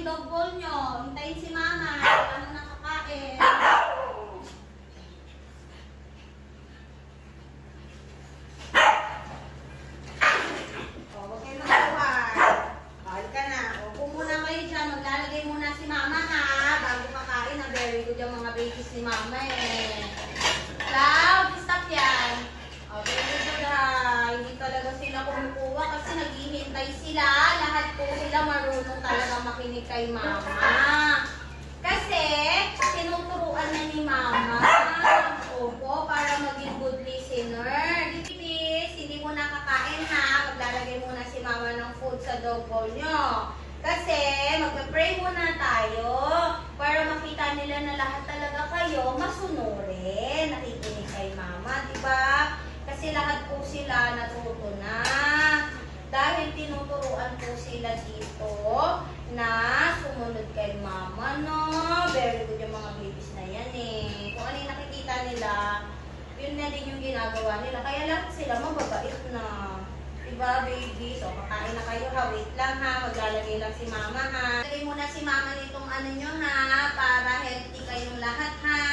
yung dog bowl nyo. Hintayin si mama. Ano nakakain? O, huwag kayo magkuhan. Balik ka na. O, kung muna kayo dyan, maglalagay muna si mama ha. Bago kakain, na very good yung mga babies ni mama eh. Cloud, stop yan. O, very good ha. Hindi talaga sila kumukuha kasi naghihintay sila. Lahat po sila marunong talaga makinig kay mama. Kasi, tinuturuan na ni mama. Opo, para maging good listener. Babies, hindi mo nakakain ha. Maglalagay muna si mama ng food sa dog bowl nyo. Kasi, magpe-pray muna tayo para makita nila na lahat talaga kayo masunurin. Nakikinig kay mama, diba? Kasi lahat po sila natuto na. Dahil tinuturuan po sila dito na sumunod kay mama, no? Very good yung mga babies na yan eh. Kung ano yung nakikita nila, yun na din yung ginagawa nila. Kaya lahat sila mababait na. Diba, baby? So, kakain na kayo ha. Wait lang ha. Maglalagay lang si mama ha. Lagay muna si mama nitong ano nyo ha. Para healthy kayong lahat ha.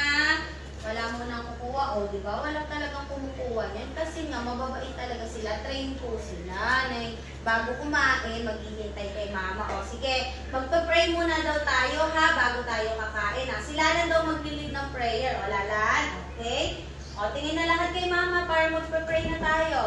Wala mo nang kukuha. O, diba? Wala talagang kumukuha yan. Kasi nga, mababait talaga sila. Train po sila. Na bago kumain, maghihintay kay mama. O, sige. Magpa-pray muna daw tayo ha. Bago tayo kakain ha. Sila na daw mag-lead ng prayer. O, Lalan? Okay? O, tingin na lahat kay mama para magpa-pray na tayo.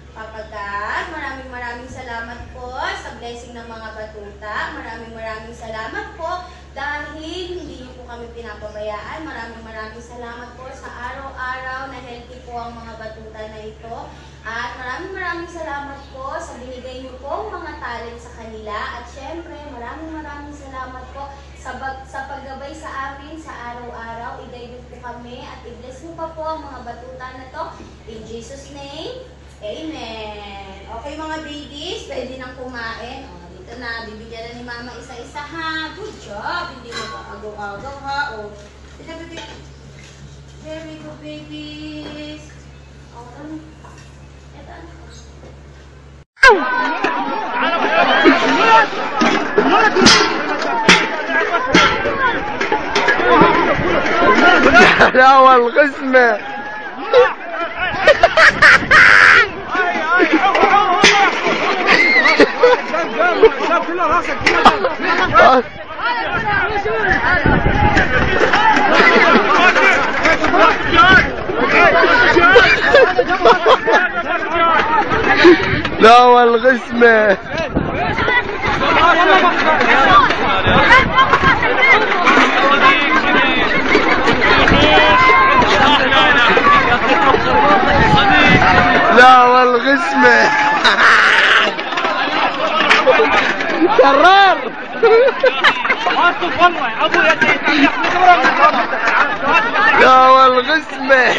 Papa God, maraming salamat po sa blessing ng mga batuta. Maraming salamat po dahil hindi niyo po kami pinapabayaan. Maraming salamat po sa araw-araw na healthy po ang mga batuta na ito. At maraming salamat po sa binigay niyo po mga talent sa kanila. At syempre, maraming salamat po sa paggabay sa amin sa araw-araw. I-guide niyo po kami at i-bless niyo pa po ang mga batuta na to. In Jesus' name, Amen. Okay mga babies, pwede nang kumain. O, dito na, bibigyan na ni mama isa-isa ha. Good job. Hindi mo agaw-agaw ha. O, very good babies. O, ito حلاوة القسمة لا والغسمة لا والغسمة كرار لا والغسمة